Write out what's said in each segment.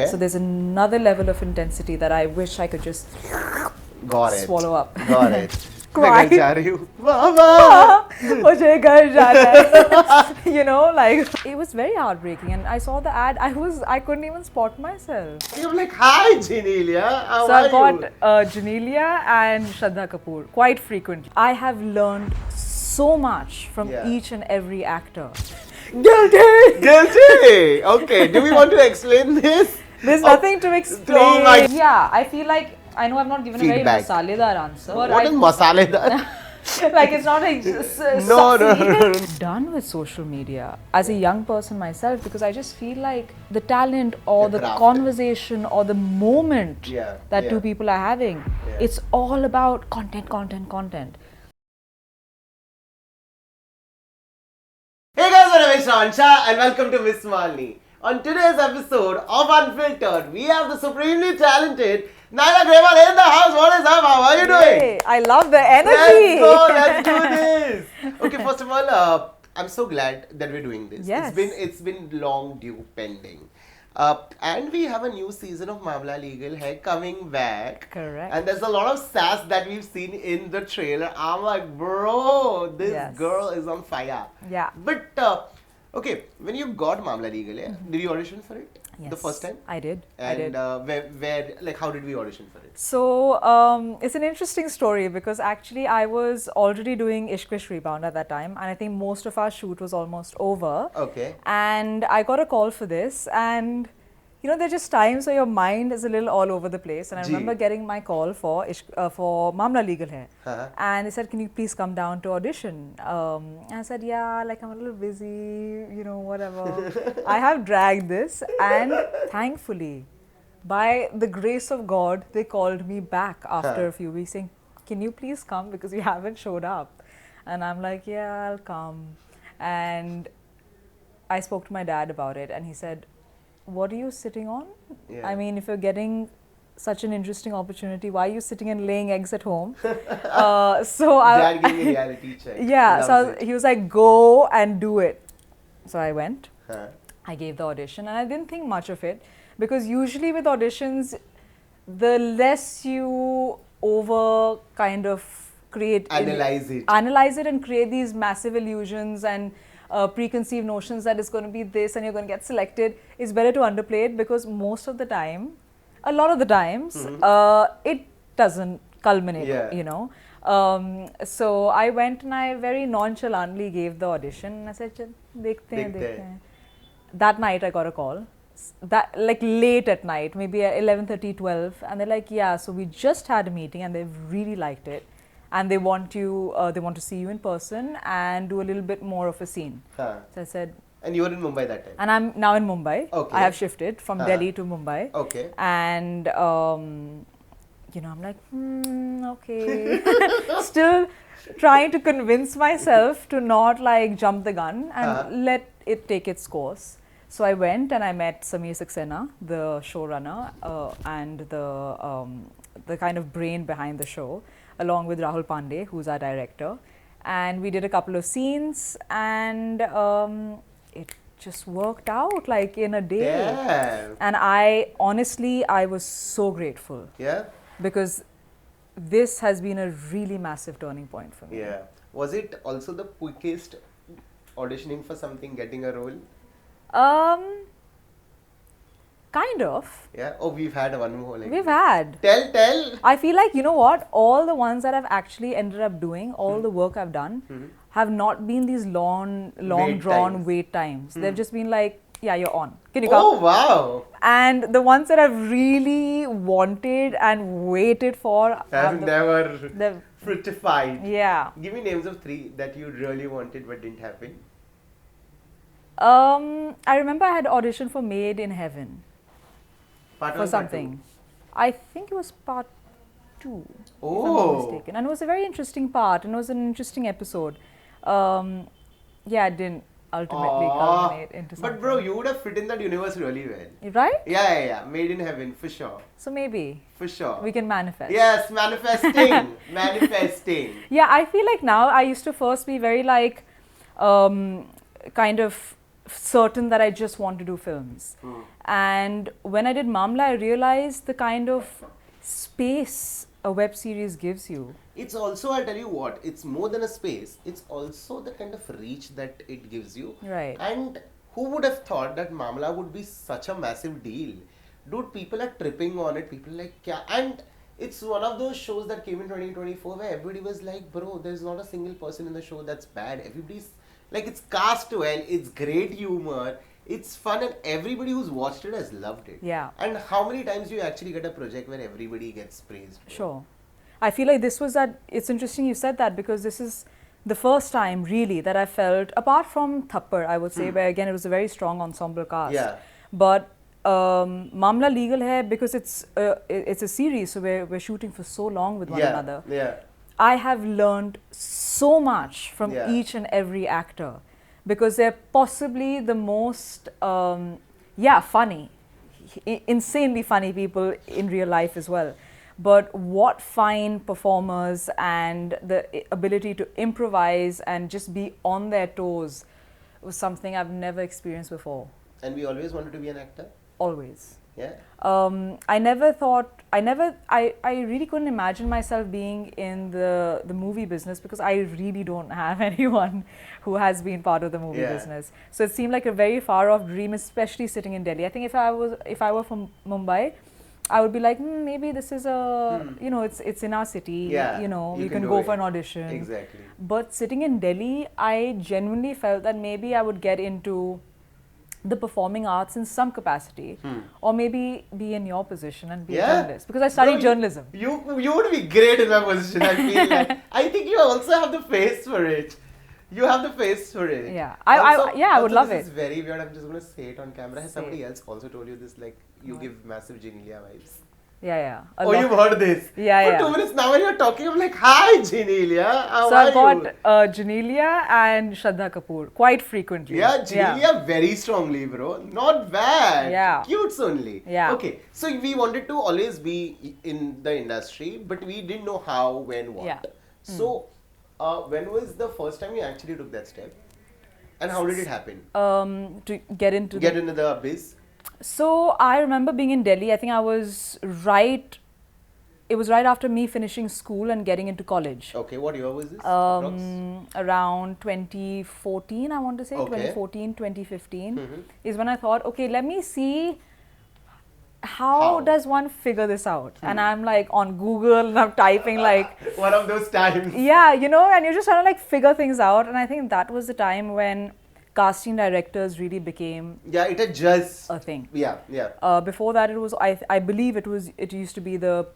So there's another level of intensity that I wish I could just swallow up. Got it. Cry. You know, like it was very heartbreaking, and I saw the ad. I couldn't even spot myself. You're like, hi, Janelia. How So are I got you? Janelia and Shraddha Kapoor quite frequently. I have learned so much from each and every actor. Guilty! Guilty! Okay, do we want to explain this? There's nothing to explain. Oh my. Yeah, I feel like, I know I've not given Feedback. a very masaledar answer. What is masaledar? Like it's not like No. Done with social media as a young person myself, because I just feel like the talent or the conversation or the moment that two people are having, it's all about content. Hey guys, my name is Tamasha and welcome to MissMalini. On today's episode of Unfiltered, we have the supremely talented Naila Grewal in the house. What is up? How are you doing? Hey, I love the energy. Let's do this. Okay, first of all, I'm so glad that we're doing this. Yes. It's been long due pending. And we have a new season of Maamla Legal Hai coming back. Correct. And there's a lot of sass that we've seen in the trailer. I'm like, bro, this girl is on fire. Yeah. But, okay, when you got Maamla Legal Hai, did you audition for it? Yes. The first time? I did. And where, like, how did we audition for it? So, it's an interesting story because actually I was already doing Ishq, Rebound at that time, and I think most of our shoot was almost over. Okay. And I got a call for this, and you know, there are just times where your mind is a little all over the place. And I remember getting my call for Maamla Legal Hai. And they said, can you please come down to audition? And I said, yeah, like I'm a little busy, you know, whatever. I have dragged this, and thankfully, by the grace of God, they called me back after a few weeks saying, can you please come because you haven't showed up? And I'm like, yeah, I'll come. And I spoke to my dad about it, and he said, what are you sitting on? I mean, if you're getting such an interesting opportunity, why are you sitting and laying eggs at home? So Dad gave me a reality check. Yeah, so he was like, go and do it. So I went. I gave the audition, and I didn't think much of it because usually with auditions, the less you over kind of analyze it and create these massive illusions and preconceived notions that it's going to be this and you're going to get selected, it's better to underplay it because most of the time, a lot of the times, it doesn't culminate, you know. So I went and I very nonchalantly gave the audition and I said, dekhte hain. That night I got a call, that like late at night, maybe at 11:30, 12, and they're like, yeah, so we just had a meeting and they've really liked it. And they want you, they want to see you in person and do a little bit more of a scene. So I said... And you were in Mumbai that time? And I'm now in Mumbai. Okay. I have shifted from Delhi to Mumbai. Okay. And, you know, I'm like, okay. Still trying to convince myself to not like jump the gun and let it take its course. So I went and I met Sameer Saxena, the showrunner and the kind of brain behind the show, along with Rahul Pandey, who's our director. And we did a couple of scenes and it just worked out like in a day. Yeah. And I was so grateful. Yeah. Because this has been a really massive turning point for me. Yeah. Was it also the quickest auditioning for something, getting a role? Kind of. Yeah. Oh, we've had one more. Like we've had. Tell. I feel like, you know what? All the ones that I've actually ended up doing, all the work I've done, have not been these long drawn wait times. They've just been like, yeah, you're on. Can you come? Oh, wow. And the ones that I've really wanted and waited for have never fructified. Yeah. Give me names of 3 that you really wanted but didn't happen. I remember I had auditioned for Made in Heaven. For something. I think it was part 2, if I'm not mistaken. And it was a very interesting part and it was an interesting episode. Yeah, it didn't ultimately culminate into something. But bro, you would have fit in that universe really well. Right? Yeah. Made in Heaven, for sure. So maybe. For sure. We can manifest. Yes, manifesting. Manifesting. Yeah, I feel like now I used to first be very like, kind of certain that I just want to do films. And when I did Maamla, I realized the kind of space a web series gives you. It's also, I'll tell you what, it's more than a space, it's also the kind of reach that it gives you. Right. And who would have thought that Maamla would be such a massive deal? Dude, people are tripping on it, people are like, kya? And it's one of those shows that came in 2024 where everybody was like, bro, there's not a single person in the show that's bad. Everybody's, like, it's cast well, it's great humor, it's fun, and everybody who's watched it has loved it. Yeah. And how many times do you actually get a project where everybody gets praised? Sure. I feel like this was that, it's interesting you said that, because this is the first time really that I felt, apart from Thappad, I would say, where again it was a very strong ensemble cast. Yeah. But Maamla Legal Hai, because it's a series, so we're shooting for so long with one another. Yeah. I have learned so much from each and every actor, because they're possibly the most, funny, insanely funny people in real life as well. But what fine performers, and the ability to improvise and just be on their toes was something I've never experienced before. And we always wanted to be an actor? Always. Yeah. I really couldn't imagine myself being in the movie business, because I really don't have anyone who has been part of the movie business. So it seemed like a very far off dream, especially sitting in Delhi. I think if I were from Mumbai, I would be like, maybe this is it's in our city, you can go for an audition. Exactly. But sitting in Delhi, I genuinely felt that maybe I would get into the performing arts in some capacity, or maybe be in your position and be a journalist, because I studied journalism. You would be great in my position, I feel like. I think you also have the face for it. You have the face for it. Yeah, I would love it. This is very weird. I'm just going to say it on camera. Has somebody else also told you this? Like, you give massive Genelia vibes. Yeah. You've heard this? Yeah. For 2 minutes now when you're talking, I'm like, hi, Genelia. How so are I've you? got Genelia and Shraddha Kapoor quite frequently. Yeah, Genelia very strongly, bro. Not bad. Yeah. Cutes only. Yeah. Okay, so we wanted to always be in the industry, but we didn't know how, when, what. Yeah. So, when was the first time you actually took that step? And how did it happen? To get into the abyss? So I remember being in Delhi. I think it was right after me finishing school and getting into college. Okay, what year was this? Around 2014, I want to say. Okay. 2014, 2015 is when I thought, okay, let me see how does one figure this out? And I'm like on Google and I'm typing like... One of those times. Yeah, and you're just trying to like figure things out. And I think that was the time when casting directors really became it had just a thing. Yeah. Before that, it was I believe it used to be the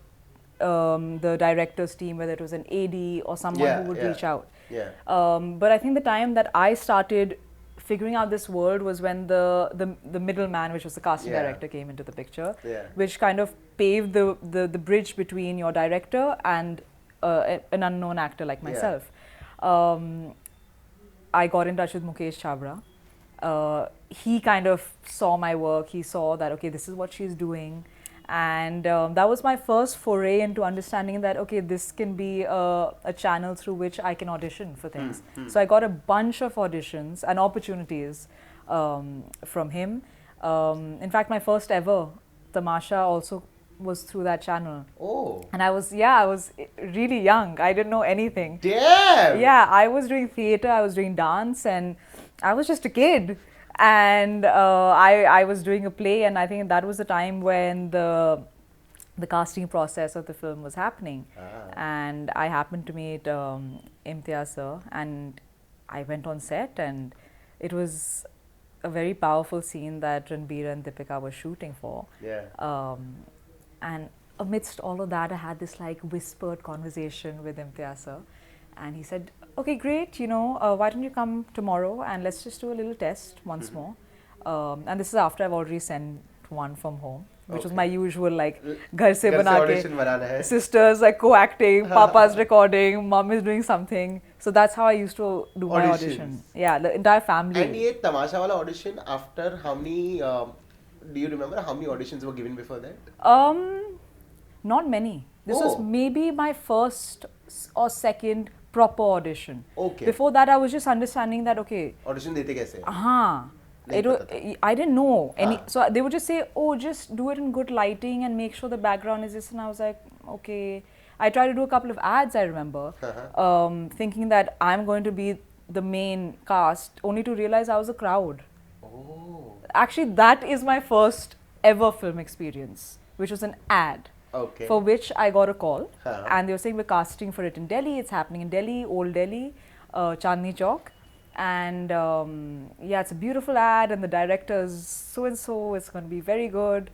directors team, whether it was an AD or someone who would reach out. Yeah. But I think the time that I started figuring out this world was when the middleman, which was the casting director, came into the picture, which kind of paved the bridge between your director and an unknown actor like myself. I got in touch with Mukesh Chabra. He kind of saw my work. He saw that, okay, this is what she's doing. And that was my first foray into understanding that, okay, this can be a channel through which I can audition for things. So I got a bunch of auditions and opportunities from him. In fact, my first ever Tamasha also was through that channel. Oh. And I was really young. I didn't know anything. Damn! Yeah, I was doing theatre, I was doing dance, and I was just a kid. And I was doing a play, and I think that was the time when the casting process of the film was happening. And I happened to meet Imtiaz sir, and I went on set, and it was a very powerful scene that Ranbir and Deepika were shooting for. Yeah. And amidst all of that, I had this like whispered conversation with Imtiaz sir, and he said, okay, great, why don't you come tomorrow and let's just do a little test once more. And this is after I've already sent one from home, which was my usual like ghar se bana ke, sisters like co-acting, papa's recording, mom is doing something. So that's how I used to do my audition. Yeah, the entire family. And ye Tamasha wala audition, after how many, do you remember how many auditions were given before that? Not many. This was maybe my first or second proper audition. Okay. Before that, I was just understanding that, okay. Audition dete kaise? I didn't know any. So they would just say, "Oh, just do it in good lighting and make sure the background is this." And I was like, "Okay." I tried to do a couple of ads. I remember, thinking that I'm going to be the main cast, only to realize I was a crowd. Oh. Actually, that is my first ever film experience, which was an ad. Okay. For which I got a call, and they were saying we're casting for it in Delhi. It's happening in Delhi, Old Delhi, Chandni Chowk. And yeah, it's a beautiful ad, and the director is so and so. It's going to be very good.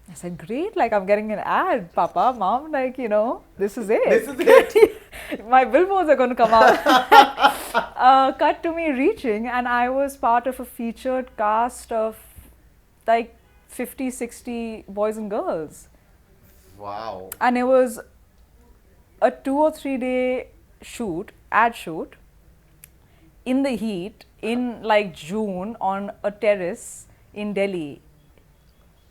I said, great, like I'm getting an ad, Papa, Mom, like, you know, this is it. This is it. My billboards are going to come out. Cut to me reaching, and I was part of a featured cast of like 50, 60 boys and girls. Wow. And it was a 2 or 3 day shoot, ad shoot, in the heat, in like June, on a terrace in Delhi.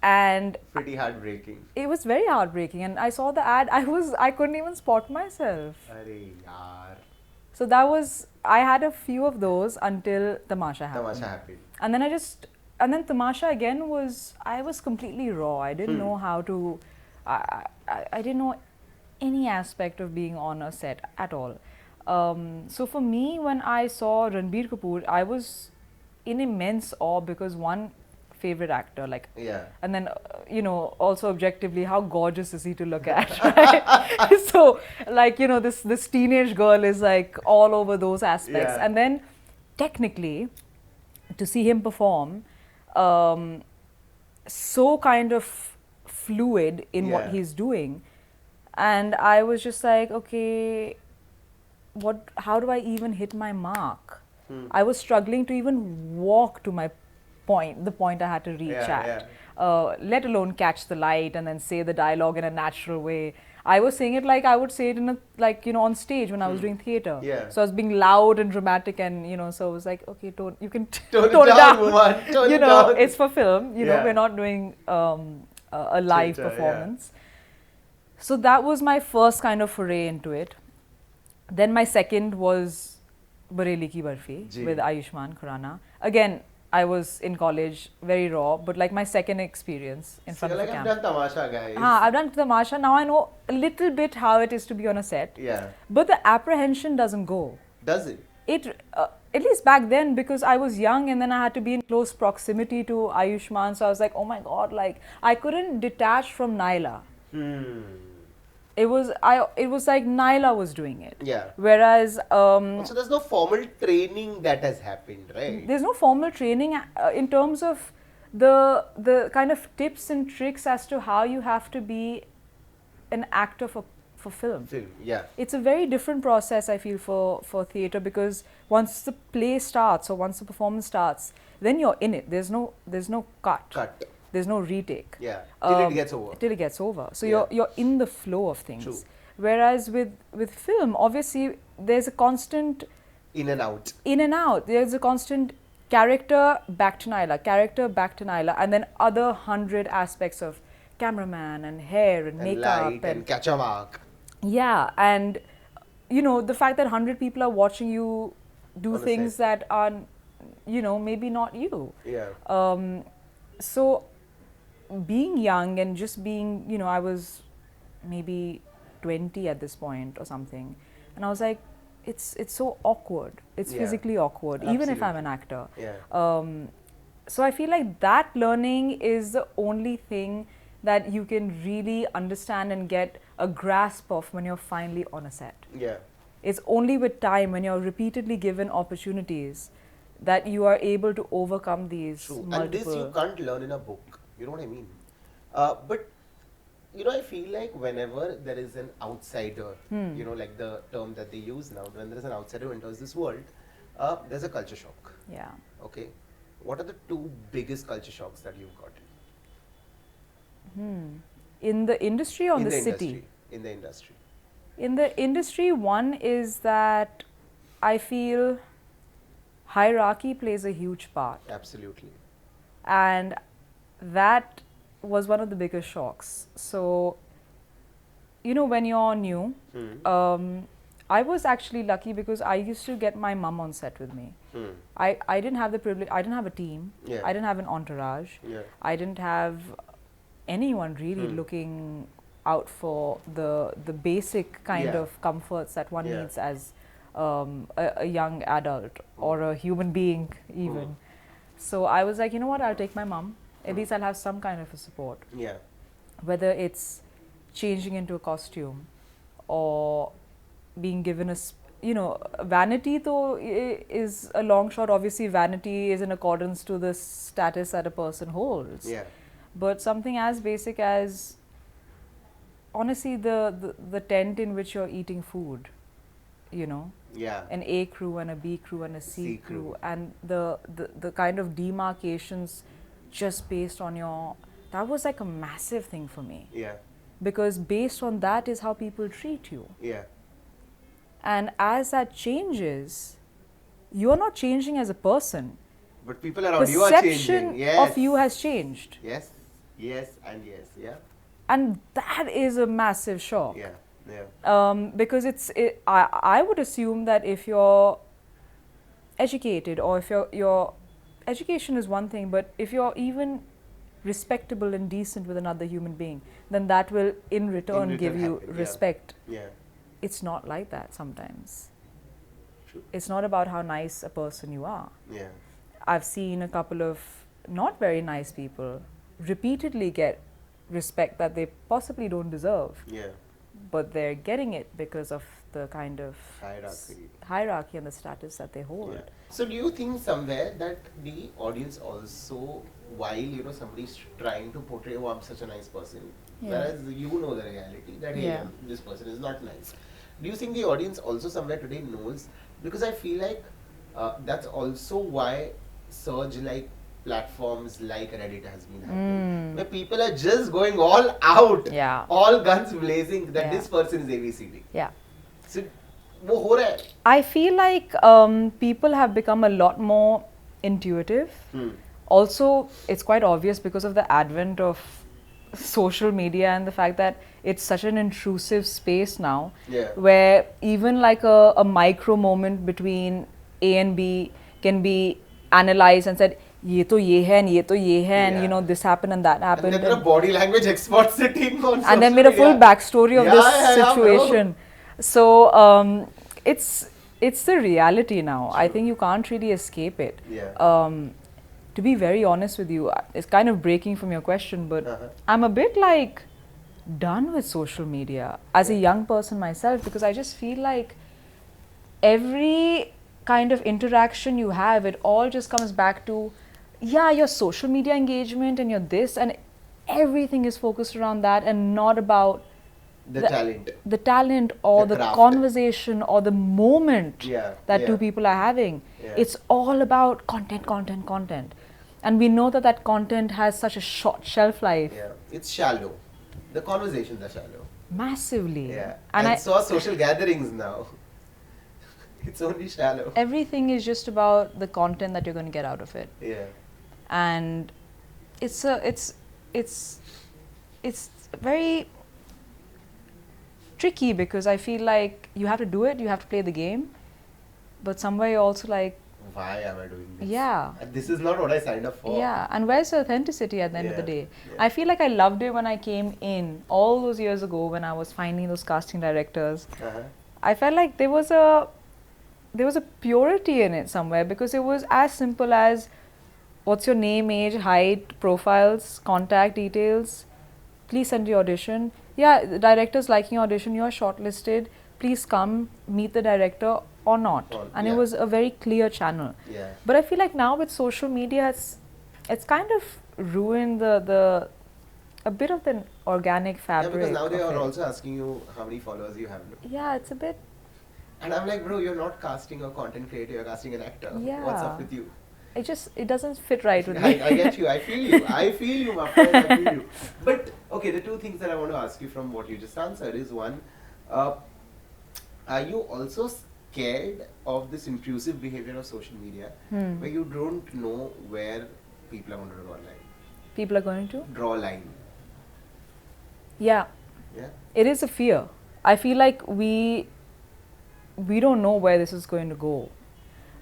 And pretty heartbreaking. It was very heartbreaking, and I saw the ad. I couldn't even spot myself. Arey yaar. So I had a few of those until Tamasha happened. Tamasha happened. And then Tamasha again I was completely raw. I didn't know how to, I didn't know any aspect of being on a set at all. So for me, when I saw Ranbir Kapoor, I was in immense awe because one, favorite actor, like, and then you know, also objectively, how gorgeous is he to look at, right? So like, you know, this teenage girl is like all over those aspects, and then technically to see him perform, so kind of fluid in what he's doing, and I was just like, okay, how do I even hit my mark? I was struggling to even walk to my the point I had to reach at, let alone catch the light and then say the dialogue in a natural way. I was saying it like I would say it in you know, on stage when I was doing theatre. So I was being loud and dramatic, and you know, so I was like, okay, you can tone it down, woman. You know, it's for film. You know, we're not doing a live performance. So that was my first kind of foray into it. Then my second was Bareli Ki Barfi with Ayushmann Khurrana. Again, I was in college, very raw, but like my second experience in front of the camera. I've done Tamasha, guys. I've done Tamasha. Now I know a little bit how it is to be on a set. Yeah. But the apprehension doesn't go. Does it? At least back then, because I was young and then I had to be in close proximity to Ayushmann. So I was like, oh my God, like I couldn't detach from Naila. It was like Naila was doing it. Yeah. Whereas so there's no formal training that has happened, right? There's no formal training in terms of the kind of tips and tricks as to how you have to be an actor for film. It's a very different process, I feel, for theatre, because once the play starts or once the performance starts, then you're in it. There's no cut. There's no retake. Till it gets over. Till it gets over. So you're in the flow of things. True. Whereas with film, obviously, there's a constant in and out. There's a constant character back to Naila, and then other 100 aspects of cameraman and hair and makeup light and catch a mark. Yeah, and you know, the fact that 100 people are watching you do things that are, you know, maybe not you. So being young and just being, you know, I was maybe 20 at this point or something, and I was like, it's so awkward. It's physically awkward, even if I'm an actor. So I feel like that learning is the only thing that you can really understand and get a grasp of when you're finally on a set. It's only with time, when you're repeatedly given opportunities, that you are able to overcome these multiple... And this you can't learn in a book. You know what I mean? But, you know, I feel like whenever there is an outsider, you know, like the term that they use now, when there is an outsider who enters this world, there's a culture shock. Okay. What are the two biggest culture shocks that you've got? In the industry or in the city? In the industry. In the industry, one is that I feel hierarchy plays a huge part. Absolutely. And that was one of the biggest shocks. So, you know, when you're new, I was actually lucky because I used to get my mum on set with me. I didn't have the privilege. I didn't have a team. Yeah. I didn't have an entourage. Yeah. I didn't have anyone really looking out for the basic kind Yeah. of comforts that one Yeah. needs as a young adult or a human being even. So I was like, you know what, I'll take my mum. At least I'll have some kind of a support. Yeah. Whether it's changing into a costume or being given vanity though is a long shot. Obviously vanity is in accordance to the status that a person holds. Yeah. But something as basic as, honestly, the tent in which you're eating food, Yeah. an A crew and a B crew and a C C crew, crew. and the kind of demarcations just based on that was like a massive thing for me. Yeah. Because based on that is how people treat you. Yeah. And as that changes, you're not changing as a person. But people around you are changing. Perception Yes. of you has changed. Yes. Yes and yes. Yeah. And that is a massive shock. Yeah. Yeah. Because I would assume that if you're educated, or if your education is one thing, but if you're even respectable and decent with another human being, then that will in return give you happen, yeah. respect. Yeah. It's not like that sometimes. True. It's not about how nice a person you are. Yeah. I've seen a couple of not very nice people repeatedly get respect that they possibly don't deserve, Yeah. but they're getting it because of the kind of Hierarchy. and the status that they hold. Yeah. So do you think somewhere that the audience also, while somebody's trying to portray, oh, I'm such a nice person, whereas you know the reality that hey, this person is not nice. Do you think the audience also somewhere today knows? Because I feel like that's also why surge like platforms like Reddit has been happening, where people are just going all out, all guns blazing that this person is ABCD. Yeah. So, wo ho raha hai? I feel like people have become a lot more intuitive. Also, it's quite obvious because of the advent of social media and the fact that it's such an intrusive space now, where even like a micro moment between A and B can be analyzed and said, ye to ye hai and ye to ye hai, and this happened and that happened. And then there are body language experts sitting on and then made a full backstory of this situation. So it's the reality now. I think you can't really escape it. To be very honest with you, it's kind of breaking from your question, but I'm a bit like done with social media as a young person myself, because I just feel like every kind of interaction you have, it all just comes back to, your social media engagement and your this, and everything is focused around that and not about the talent or the conversation or the moment that two people are having. It's all about content. And we know that content has such a short shelf life. It's shallow. The conversations are shallow. Massively. And so are social gatherings now. It's only shallow. Everything is just about the content that you're going to get out of it. And it's very tricky, because I feel like you have to do it, you have to play the game, but somewhere you're also like, why am I doing this? And this is not what I signed up for. And where's the authenticity at the end of the day? I feel like I loved it when I came in all those years ago when I was finding those casting directors. I felt like there was a purity in it somewhere, because it was as simple as, what's your name, age, height, profiles, contact details, please send your audition. The director's liking your audition, you're shortlisted, please come meet the director or not. And it was a very clear channel. But I feel like now with social media, it's kind of ruined a bit of the organic fabric. Because now they are also asking you how many followers you have. It's a bit. And I'm like, bro, you're not casting a content creator, you're casting an actor. What's up with you? It doesn't fit right with me. I get you. I feel you, my friend. I feel you. But okay, the two things that I want to ask you from what you just answered is, one, are you also scared of this intrusive behavior of social media, where you don't know where people are going to draw a line? People are going to? Draw a line. It is a fear. I feel like we we don't know where this is going to go.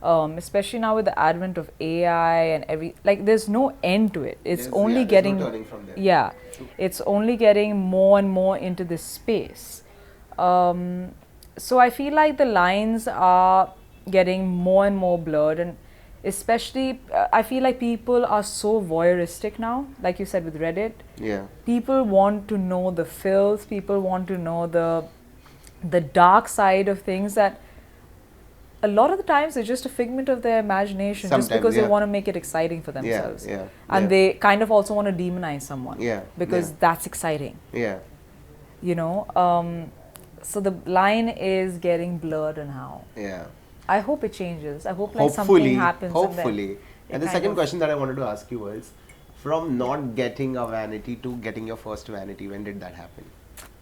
Especially now with the advent of AI and there's no end to it. It's only getting no turning from there. Yeah, it's only getting more and more into this space. So I feel like the lines are getting more and more blurred, and especially I feel like people are so voyeuristic now, like you said with Reddit. Yeah. People want to know the filth, people want to know the dark side of things that a lot of the times it's just a figment of their imagination, Sometimes, just because yeah. they want to make it exciting for themselves. Yeah. And they kind of also want to demonize someone. Yeah. Because that's exciting. Yeah. You know? So the line is getting blurred and how. Yeah. I hope it changes. I hope like something happens. Hopefully. And the second question that I wanted to ask you was, from not getting a vanity to getting your first vanity, when did that happen?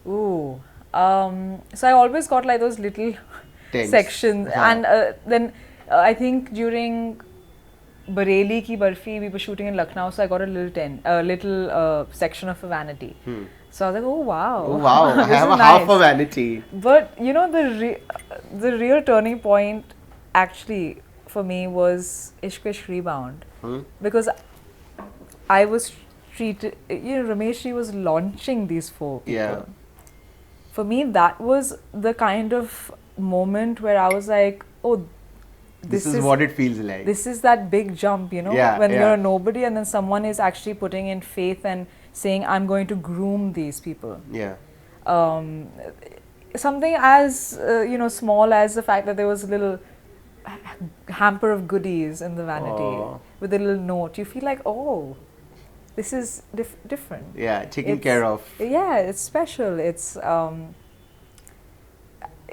Ooh. So I always got like those little sections. And then I think during Bareilly Ki Barfi, we were shooting in Lucknow, so I got a little section of a vanity. So I was like, oh wow. Oh wow, I have a half a vanity. But you know, the real turning point actually for me was Ishq Rebound. Because I was treated, you know, Ramesh was launching these 4 people. Yeah. For me, that was the kind of moment where I was like, oh, this is what it feels like. This is that big jump, you know, when you're a nobody and then someone is actually putting in faith and saying, I'm going to groom these people. Yeah. Something as, you know, small as the fact that there was a little hamper of goodies in the vanity with a little note. You feel like, oh, this is different. Yeah, taken care of. Yeah, it's special. It's,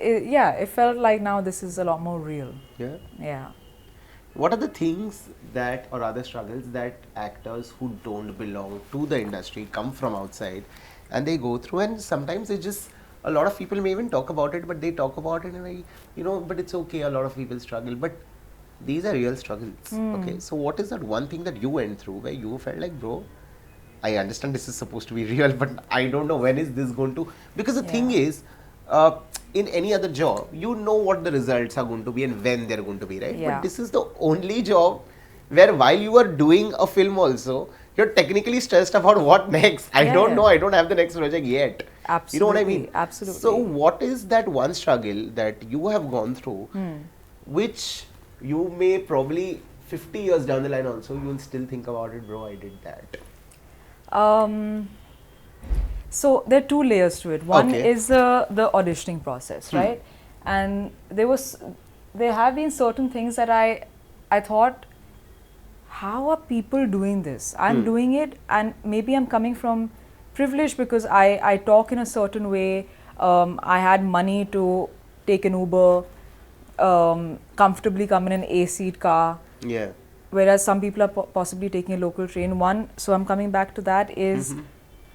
it felt like now this is a lot more real. Yeah. Yeah. What are the things that, or other struggles that actors who don't belong to the industry come from outside and they go through, and sometimes it just, a lot of people may even talk about it, but they talk about it in a, you know, but it's okay, a lot of people struggle, but these are real struggles. Okay, so what is that one thing that you went through where you felt like, bro, I understand this is supposed to be real, but I don't know when is this going to, because the thing is, in any other job, you know what the results are going to be and when they're going to be, right? Yeah. But this is the only job where while you are doing a film also, you're technically stressed about what next. I don't know, I don't have the next project yet. Absolutely. You know what I mean? Absolutely. So what is that one struggle that you have gone through, which you may probably 50 years down the line also, you will still think about it, bro, I did that. So there are 2 layers to it. One is the auditioning process, right? And there have been certain things that I thought, how are people doing this? I'm doing it, and maybe I'm coming from privilege because I talk in a certain way. I had money to take an Uber, comfortably come in an A-seat car. Yeah. Whereas some people are possibly taking a local train. So I'm coming back to that is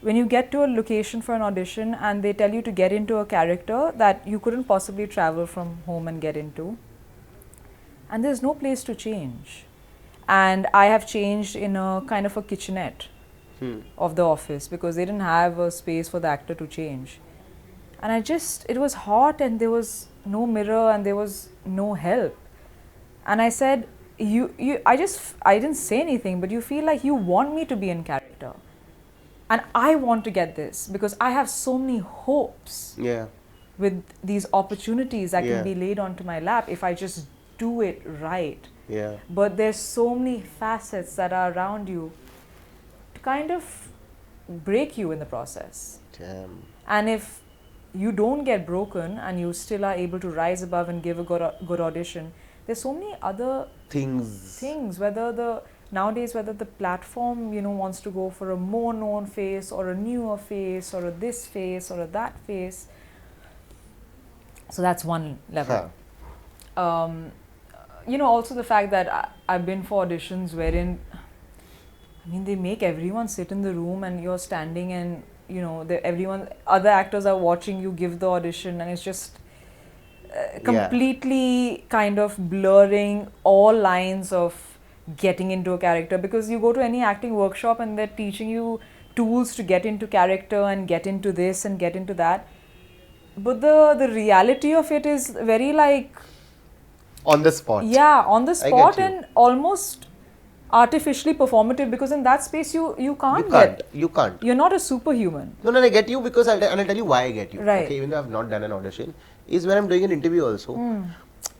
when you get to a location for an audition and they tell you to get into a character that you couldn't possibly travel from home and get into, and there's no place to change. And I have changed in a kind of a kitchenette of the office because they didn't have a space for the actor to change. And it was hot and there was no mirror and there was no help. And I said, I didn't say anything, but you feel like you want me to be in character. And I want to get this because I have so many hopes with these opportunities that can be laid onto my lap if I just do it right. Yeah. But there's so many facets that are around you to kind of break you in the process. Damn. And if you don't get broken and you still are able to rise above and give a good audition, there's so many other things, nowadays whether the platform, you know, wants to go for a more known face or a newer face or a this face or a that face. So that's one level. You know, also the fact that I've been for auditions wherein, I mean, they make everyone sit in the room and you're standing and, you know, other actors are watching you give the audition, and it's just completely kind of blurring all lines of getting into a character. Because you go to any acting workshop and they're teaching you tools to get into character and get into this and get into that. But the reality of it is very like On the spot. yeah, on the I get spot you. and almost artificially performative, because in that space you can't You can't. you're not a superhuman. No, I get you because and I'll tell you why I get you. Right. Okay, even though I've not done an audition, is when I'm doing an interview also,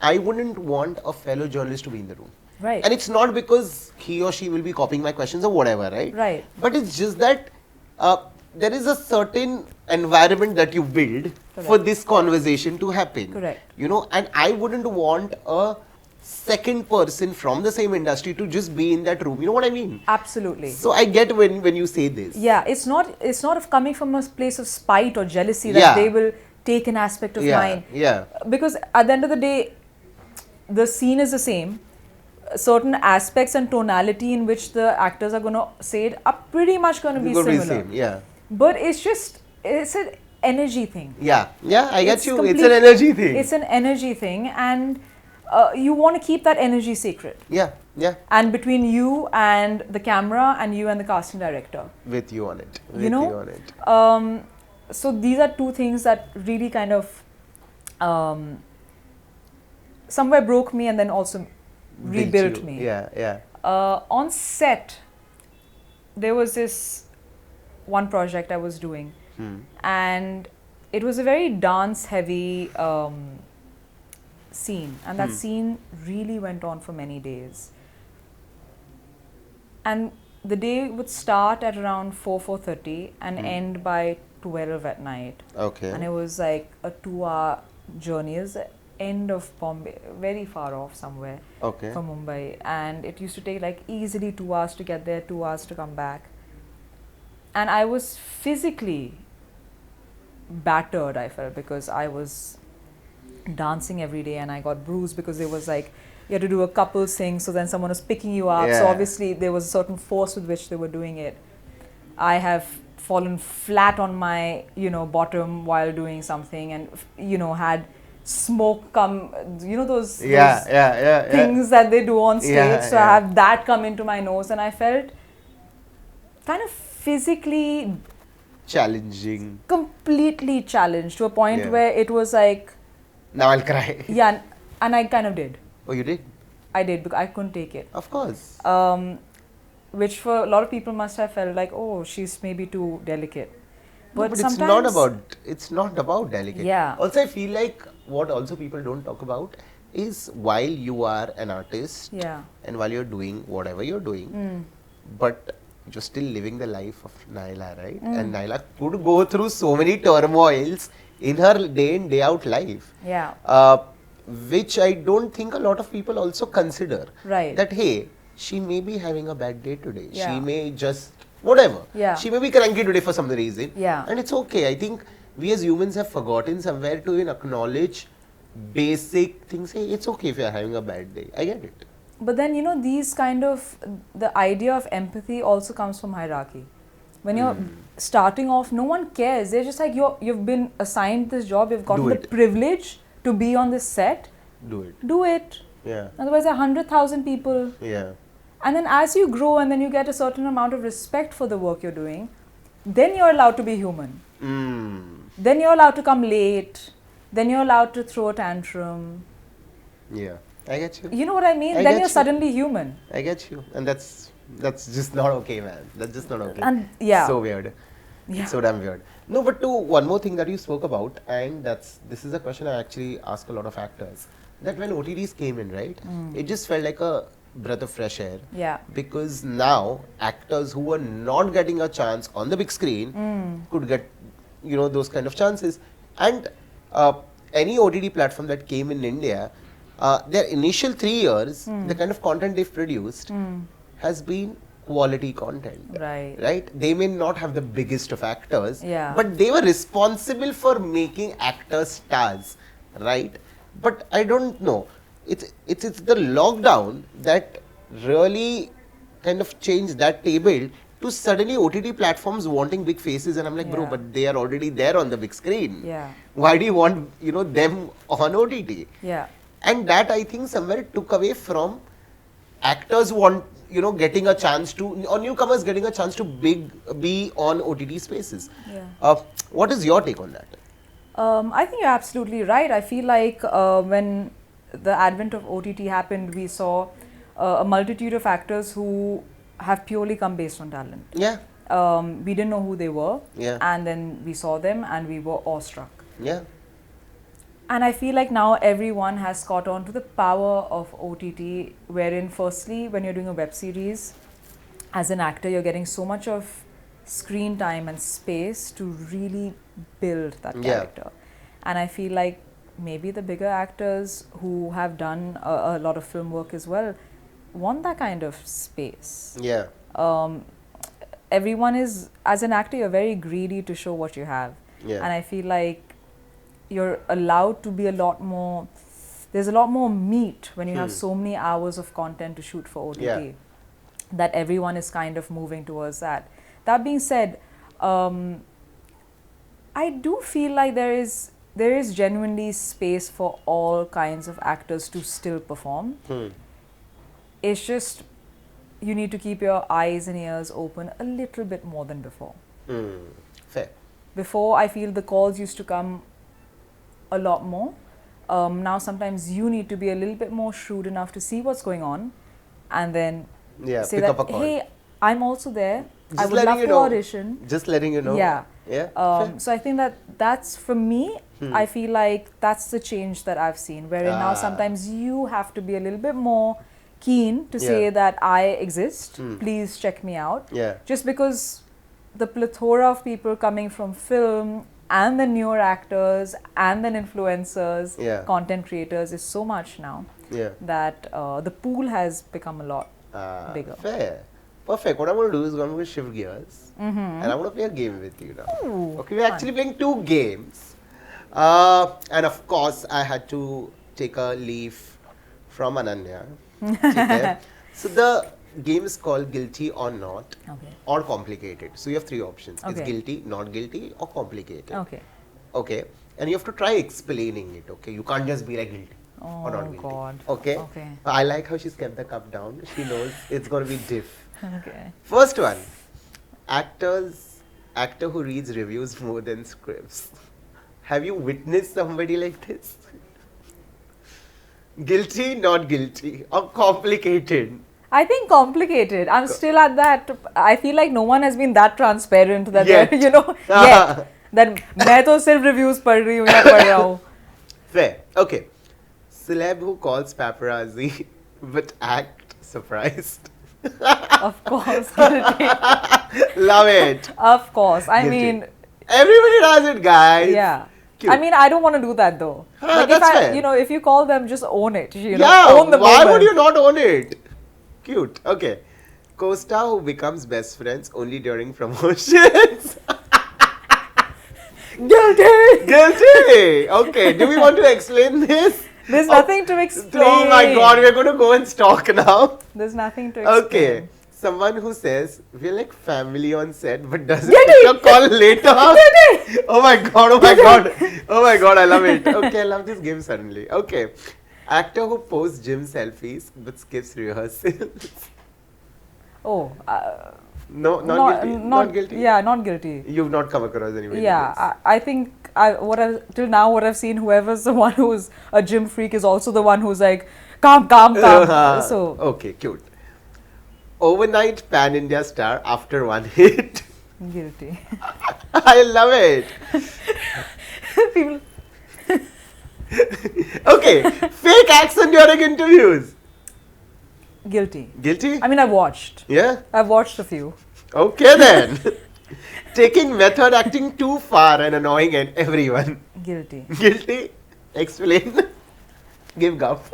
I wouldn't want a fellow journalist to be in the room. Right. And it's not because he or she will be copying my questions or whatever, right? Right. But it's just that there is a certain environment that you build for this conversation to happen. Correct. You know, and I wouldn't want a second person from the same industry to just be in that room. You know what I mean? Absolutely. So I get when you say this. Yeah, it's not of coming from a place of spite or jealousy that they will take an aspect of mine. Yeah. Because at the end of the day, the scene is the same. Certain aspects and tonality in which the actors are going to say it are pretty much going to be similar. Same, yeah. But it's an energy thing. Yeah, I get you. It's an energy thing. It's an energy thing, and you want to keep that energy sacred. Yeah. And between you and the camera and you and the casting director. With you on it. So these are two things that really kind of somewhere broke me and then also rebuilt me. Yeah. On set, there was this one project I was doing, and it was a very dance-heavy scene, and that scene really went on for many days. And the day would start at around 4:30 and end by 12 at night. Okay. And it was like a 2-hour journey. It was the end of Bombay, very far off somewhere from Mumbai. And it used to take like easily 2 hours to get there, 2 hours to come back. And I was physically battered, I felt, because I was dancing every day and I got bruised because it was like, you had to do a couples thing, so then someone was picking you up. So obviously there was a certain force with which they were doing it. I have fallen flat on my, bottom while doing something, and, had smoke come, those things that they do on stage. So I have that come into my nose, and I felt kind of physically challenging. Completely challenged to a point where it was like, now I'll cry. Yeah, and I kind of did. Oh, you did? I did, because I couldn't take it. Of course. Which for a lot of people must have felt like, oh, she's maybe too delicate. But it's not about delicate. Yeah. Also, I feel like what also people don't talk about is while you are an artist and while you're doing whatever you're doing, but you're still living the life of Naila, right? And Naila could go through so many turmoils in her day in, day out life. Yeah. Which I don't think a lot of people also consider. Right. That, hey, she may be having a bad day today. Yeah. She may just, whatever. Yeah. She may be cranky today for some reason. Yeah. And it's okay. I think we as humans have forgotten somewhere to even acknowledge basic things. Hey, it's okay if you're having a bad day. I get it. But then, these kind of, the idea of empathy also comes from hierarchy. When you're starting off, no one cares. They're just like, you've been assigned this job, you've gotten the privilege to be on this set. Do it. Yeah. Otherwise, there are 100,000 people. Yeah. And then as you grow and then you get a certain amount of respect for the work you're doing, then you're allowed to be human. Then you're allowed to come late. Then you're allowed to throw a tantrum. Yeah. I get you. You know what I mean? Then you're suddenly human. I get you. And that's just not okay, man. That's just not okay. And so weird. Yeah. So damn weird. No, but one more thing that you spoke about, and this is a question I actually ask a lot of actors. That when OTTs came in, right? It just felt like a breath of fresh air. Yeah. Because now actors who were not getting a chance on the big screen could get, those kind of chances. And any OTT platform that came in India, their initial 3 years, the kind of content they've produced has been quality content. Right? They may not have the biggest of actors, but they were responsible for making actors stars. Right? But I don't know. It's the lockdown that really kind of changed that table to suddenly OTT platforms wanting big faces, and I'm like, bro, but they are already there on the big screen. Yeah. Why do you want them on OTT? Yeah. And that I think somewhere took away from actors getting a chance to, or newcomers getting a chance to be on OTT spaces. Yeah. What is your take on that? I think you're absolutely right. I feel like when the advent of OTT happened, we saw a multitude of actors who have purely come based on talent. Yeah. We didn't know who they were, Yeah. and then we saw them and we were awestruck. Yeah. And I feel like now everyone has caught on to the power of OTT, wherein firstly, when you're doing a web series, as an actor, you're getting so much of screen time and space to really build that character. And I feel like maybe the bigger actors who have done a lot of film work as well want that kind of space. Yeah. Everyone is, as an actor, you're very greedy to show what you have. Yeah. And I feel like you're allowed to be a lot more, there's a lot more meat when you have so many hours of content to shoot for OTT, that everyone is kind of moving towards that. That being said, I do feel like there is genuinely space for all kinds of actors to still perform. It's just you need to keep your eyes and ears open a little bit more than before. Fair. Before, I feel the calls used to come a lot more. Now sometimes you need to be a little bit more shrewd enough to see what's going on and then say pick that, up a call. hey, I'm also there. Just I would letting love you to know. audition. Just letting you know. Yeah. Yeah. So I think that's for me, I feel like that's the change that I've seen, wherein now sometimes you have to be a little bit more keen to say that I exist, please check me out. Yeah. Just because the plethora of people coming from film and the newer actors and then influencers, content creators is so much now that the pool has become a lot bigger. Fair. Perfect. What I'm going to do is I'm going to shift gears and I'm going to play a game with you now. Ooh, okay, we're actually playing two games. And of course, I had to take a leaf from Ananya. Okay. So the game is called Guilty or Not or Complicated. So you have three options. It's guilty, not guilty or complicated. Okay. And you have to try explaining it. Okay. You can't just be like guilty or not guilty. God. Okay. I like how she's kept the cup down. She knows it's going to be diff. First one. Actor who reads reviews more than scripts. Have you witnessed somebody like this? Guilty, not guilty, or complicated? I think complicated. I'm still at that. I feel like no one has been that transparent that Yet. you know, yet. That मैं तो सिर्फ reviews पढ़ रही हूँ या पढ़ रहा हूँ. Fair. Okay. Celeb who calls paparazzi but act surprised. Of course, guilty. Love it. Of course. I Guilty. mean, everybody does it, guys. yeah. Cute. I mean, I don't want to do that though. Like that's if I, fair. you know, if you call them, just own it. You know, Yeah. own the Why moment. would you not own it? Cute. Okay. Co-star who becomes best friends only during promotions. Guilty. Guilty. Okay. Do we want to explain this? There's nothing to explain. Oh my God, we're going to go and stalk now. There's nothing to explain. Okay. Someone who says we're like family on set but doesn't Guilty. pick a call later. Guilty. Oh my God, oh my God. Oh my God, I love it. Okay, I love this game suddenly. Okay. Actor who posts gym selfies but skips rehearsals. Oh. No, not guilty. Not guilty. Yeah, not guilty. You've not come across anybody. Yeah, I think till now what I've seen, whoever's the one who's a gym freak is also the one who's like calm. So okay, cute. Overnight pan India star after one hit. Guilty. I love it. People. Okay, fake accent during interviews. Guilty. Guilty? I mean, I've watched. Yeah? I've watched a few. Okay then. Taking method acting too far and annoying everyone. Guilty. Guilty? Explain. Give guff.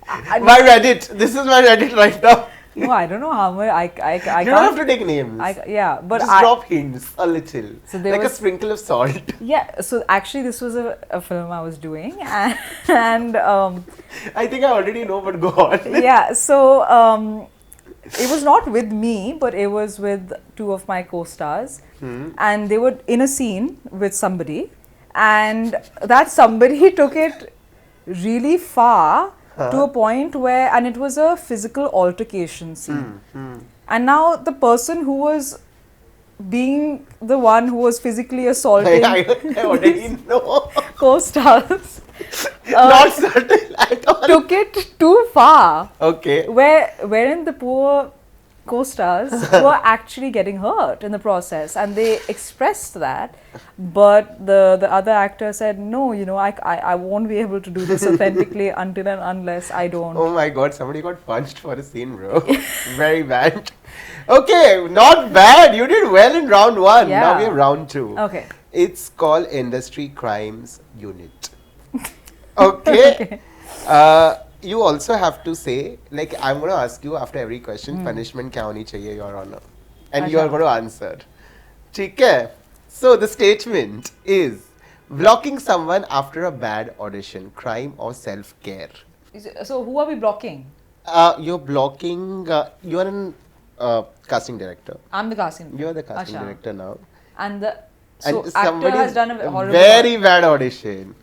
My Reddit. This is my Reddit right now. No, I don't know how much I You can't. don't have to take names. Yeah, but just drop hints a little. So there like was, a sprinkle of salt. Yeah, so actually this was a film I was doing and I think I already know, but go on. yeah, so it was not with me, but it was with two of my co-stars and they were in a scene with somebody and that somebody took it really far to a point where, and it was a physical altercation scene. And now the person who was being the one who was physically assaulting I already know. co-stars Not subtle at all. took it too far. Okay. Wherein the poor co-stars were actually getting hurt in the process, and they expressed that, but the other actor said, no, you know, I won't be able to do this authentically until and unless I don't. Oh my god, somebody got punched for a scene, bro. Very bad. Okay, not bad. You did well in round 1. Yeah. Now we have round 2. Okay. It's called Industry Crimes Unit. Okay. You also have to say, like, I'm going to ask you after every question, punishment kya honi chahiye, Your Honor? And you are going to answer. ठीक है? So the statement is, blocking someone after a bad audition, crime or self-care? So who are we blocking? You're blocking, you're an casting director. I'm the casting. You're the casting director now. And the And actor somebody has done a horrible very bad audition.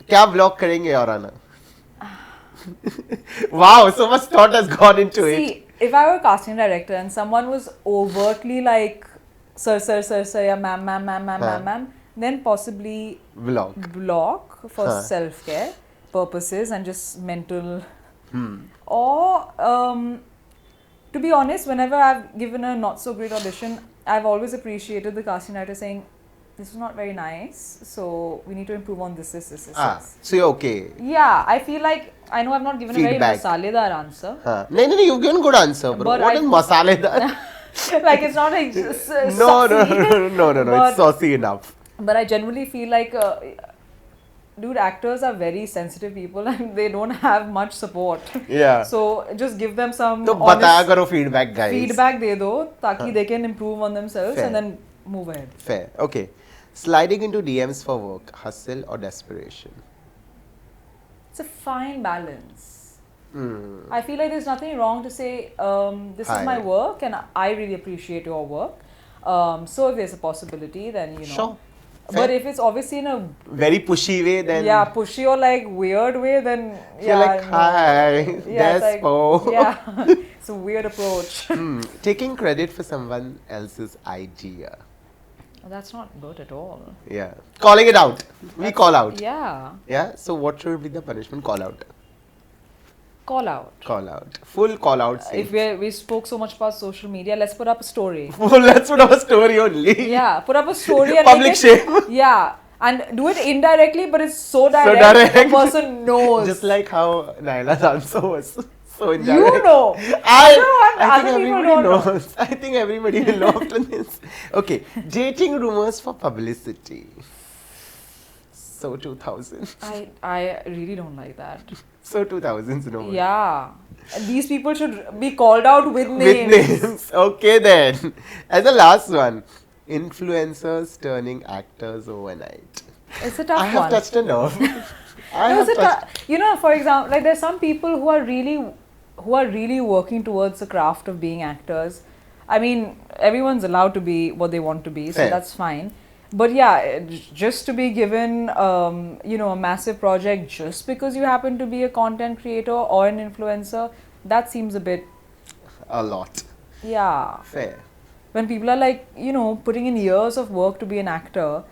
क्या block करेंगे, Your Honor? Wow, so much thought has gone into it. See, if I were a casting director and someone was overtly like, sir, yeah, ma'am, then possibly block for self-care purposes and just mental. Or, to be honest, whenever I've given a not so great audition, I've always appreciated the casting director saying, this is not very nice, so we need to improve on this. So you're okay? Yeah, I feel like, I know I've not given Feedback. a very masaledar answer. No, you've given good answer, bro. But What is masaledar? Like, it's not like No, it's saucy enough. But I genuinely feel like, dude, actors are very sensitive people and they don't have much support. Yeah. So just give them some तो बताया करो feedback, guys. Feedback दे दो ताकि they can improve on themselves. Fair. And then move ahead. Fair. Okay. Sliding into DMs for work, hustle or desperation? It's a fine balance. I feel like there's nothing wrong to say, this is my work and I really appreciate your work. So if there's a possibility, then, you know. Sure. But if it's obviously in a very pushy way, then yeah, pushy or like weird way, then you're like, hi, yeah, despo. Yeah, it's a weird approach. Taking credit for someone else's idea. That's not good at all. Yeah, calling it out. We call out. Yeah. Yeah. So what should be the punishment? Call out. Call out. Call out. Full call out. If we spoke so much about social media, let's put up a story. Let's put up a story only. Yeah, put up a story and public shame. Yeah, and do it indirectly, but it's so direct. The person knows. Just like how Naila's answer was so indirect. You know. I think everybody knows. I think everybody will know after this. Okay, dating rumors for publicity. So 2000. I really don't like that. So 2000s, no. Yeah. And these people should be called out with names. With names. Okay then. As the last one, influencers turning actors overnight. It's a tough one. I have touched a nerve. You know, for example, like there's some people who are really working towards the craft of being actors. I mean, everyone's allowed to be what they want to be, so that's fine. But yeah, just to be given, you know, a massive project just because you happen to be a content creator or an influencer, that seems a bit... A lot. Yeah. Fair. When people are like, you know, putting in years of work to be an actor,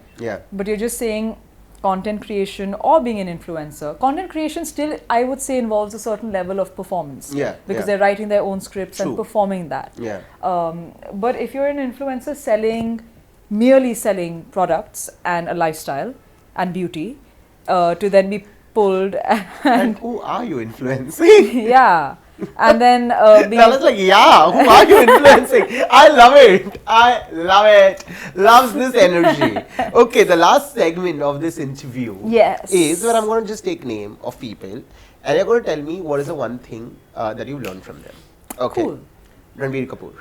but you're just saying content creation or being an influencer. Content creation still, I would say, involves a certain level of performance. Yeah. Because they're writing their own scripts and performing that. Yeah. But if you're an influencer merely selling products and a lifestyle and beauty, to then be pulled and who are you influencing? Yeah. And then I was like, yeah, who are you influencing? I love it. I love it. Loves this energy. Okay, the last segment of this interview is where I'm going to just take name of people and you're going to tell me what is the one thing that you've learned from them. Okay. Cool. Ranbir Kapoor.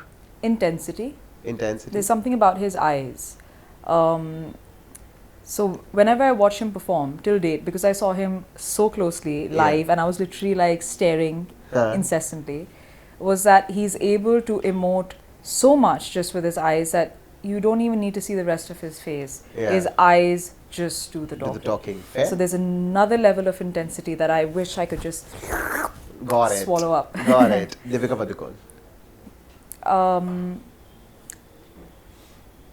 Intensity. Intensity. There's something about his eyes. So whenever I watch him perform till date, because I saw him so closely live and I was literally like staring incessantly, was that he's able to emote so much just with his eyes that you don't even need to see the rest of his face. His eyes just do the talking. Fair. So there's another level of intensity that I wish I could just swallow up. Got it. Deepika Padukone.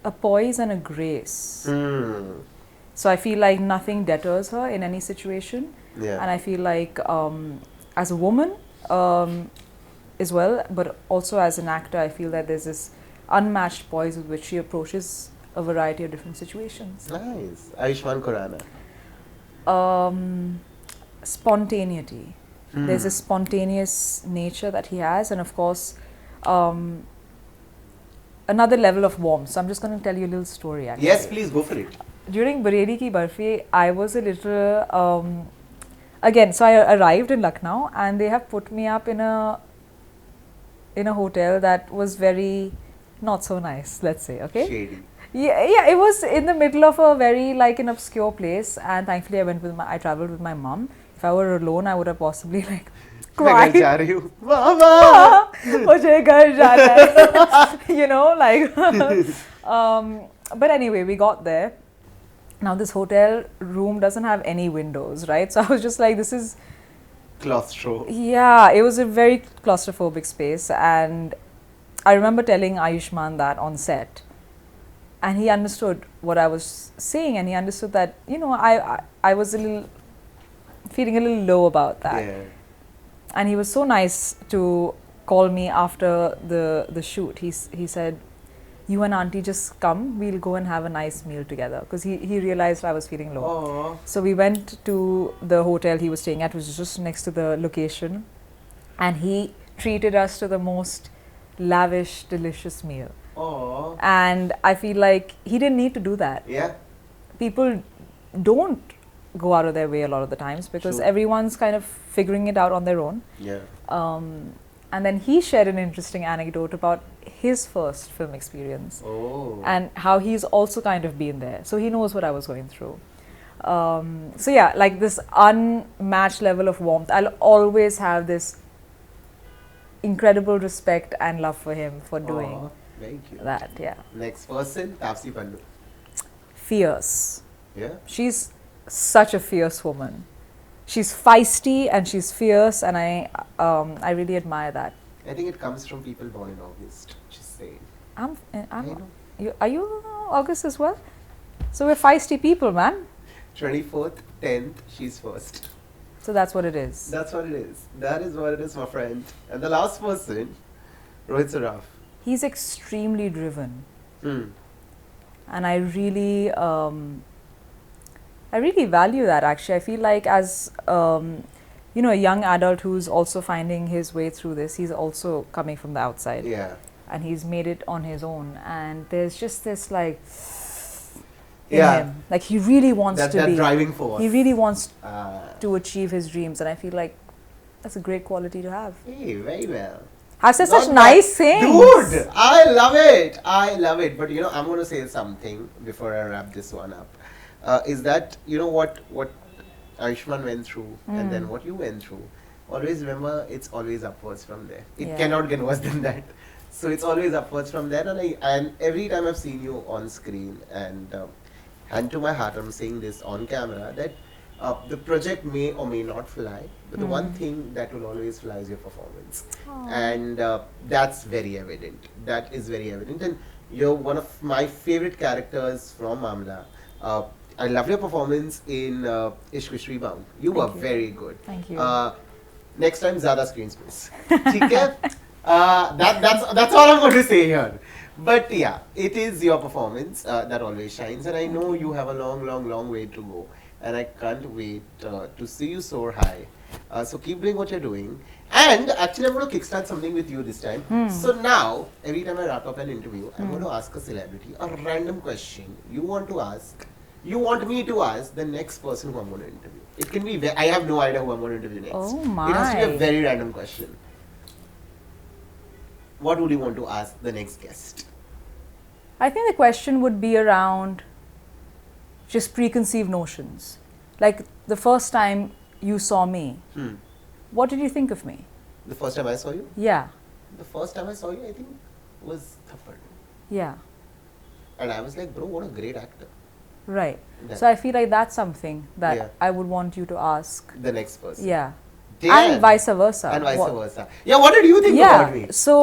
a poise and a grace. Hmm. So I feel like nothing deters her in any situation. Yeah. And I feel like as a woman as well, but also as an actor, I feel that there's this unmatched poise with which she approaches a variety of different situations. Nice. Ayushmann Khurrana. Spontaneity. There's a spontaneous nature that he has, and of course, another level of warmth. So I'm just going to tell you a little story. Actually, Yes, please go for it. during Bareilly ki Barfi, I was a little. Again, so I arrived in Lucknow, and they have put me up in a hotel that was very not so nice. Let's say, okay. Shady. Yeah, it was in the middle of a very like an obscure place, and thankfully I traveled with my mum. If I were alone, I would have possibly like cried. मैं घर जा रही हूँ. Mama! मुझे घर जाना है. You know, like. But anyway, we got there. Now this hotel room doesn't have any windows, right? So I was just like, this is. Claustro. Yeah, it was a very claustrophobic space, and I remember telling Ayushmann that on set. And he understood what I was saying, and he understood that, you know, I was feeling a little low about that. Yeah. And he was so nice to call me after the shoot. He said, you and auntie just come, we'll go and have a nice meal together. Because he realized I was feeling low. Aww. So we went to the hotel he was staying at, which was just next to the location. And he treated us to the most lavish, delicious meal. Aww. And I feel like he didn't need to do that. Yeah. People don't go out of their way a lot of the times because True. everyone's kind of figuring it out on their own. Yeah. And then he shared an interesting anecdote about his first film experience Oh. and how he's also kind of been there. So he knows what I was going through. So yeah, like this unmatched level of warmth. I'll always have this incredible respect and love for him for doing Aw, very cute. that. Yeah. Next person, Tapsi Pannu. Fierce. Yeah. She's such a fierce woman. She's feisty and she's fierce, and I really admire that. I think it comes from people born in August. Just saying. I'm I know. are you August as well? So we're feisty people, man. 24th, 10th, she's first. So that's what it is. That's what it is. That is what it is, my friend. And the last person, Rohit Saraf. He's extremely driven, Hmm. and I really value that. Actually, I feel like as you know, a young adult who's also finding his way through this, he's also coming from the outside. Yeah. And he's made it on his own, and there's just this like Yeah. him. Like he really wants That, to that be. driving force. He really wants Ah. to achieve his dreams, and I feel like that's a great quality to have. Hey, very well. I've said Not such bad. nice things. Dude, I love it. I love it. But you know, I'm going to say something before I wrap this one up. Is that, you know, what Ayushmann went through and then what you went through. Always remember, it's always upwards from there. It Yeah. cannot get worse than that. So it's always upwards from there. And every time I've seen you on screen, and hand to my heart, I'm saying this on camera, that the project may or may not fly, but the one thing that will always fly is your performance. And that's very evident. That is very evident. And you're one of my favorite characters from Maamla. I loved your performance in Ishq, Rebound. You were very good. Thank you. Next time, ज़्यादा screen space. ठीक है? That's all I'm going to say here. But yeah, it is your performance that always shines, and I know you have a long way to go, and I can't wait to see you soar high. So keep doing what you're doing. And actually, I'm going to kickstart something with you this time. So now, every time I wrap up an interview, I'm going to ask a celebrity a random question you want to ask. You want me to ask the next person who I'm going to interview. It can be, I have no idea who I'm going to interview next. Oh It has to be my. a very random question. What would you want to ask the next guest? I think the question would be around just preconceived notions. Like the first time you saw me, what did you think of me? The first time I saw you? Yeah, The first time I saw you, I think, was Thappad. yeah, And I was like, bro, what a great actor. right. That- So I feel like that's something that Yeah. I would want you to ask. The next person. Yeah. Damn. And vice versa. And vice What- versa. Yeah, what did you think about me? Yeah. So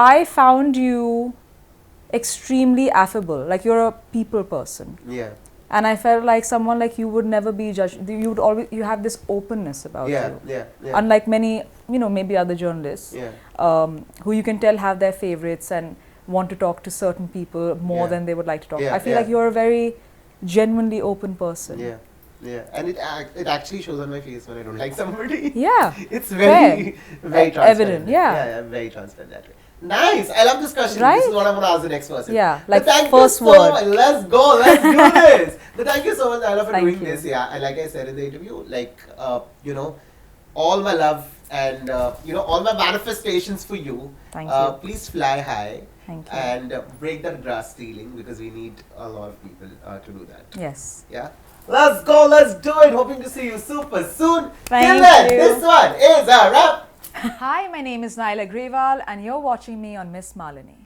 I found you extremely affable. Like you're a people person. Yeah. And I felt like someone like you would never be judged. You would always, you have this openness about you. Yeah. Unlike many, maybe other journalists, who you can tell have their favorites and want to talk to certain people more than they would like to talk. I feel like you're a very genuinely open person. Yeah, and it actually shows on my face when I don't like somebody. Yeah. It's very transparent. Evident, Yeah, very transparent that way. Nice. I love this question. Right? This is what I want to ask the next person. Yeah, like thank first you so word. much. Let's go. Let's do this. But thank you so much, Naila, for Thank doing you. this. Yeah, and like I said in the interview, like all my love and all my manifestations for you. Thank you. Please fly high. Thank you. And break that glass ceiling, because we need a lot of people to do that. Yes. Yeah. Let's go. Let's do it. Hoping to see you super soon. Thank Till then, you. this one is a wrap. Hi, my name is Naila Grewal and you're watching me on MissMalini.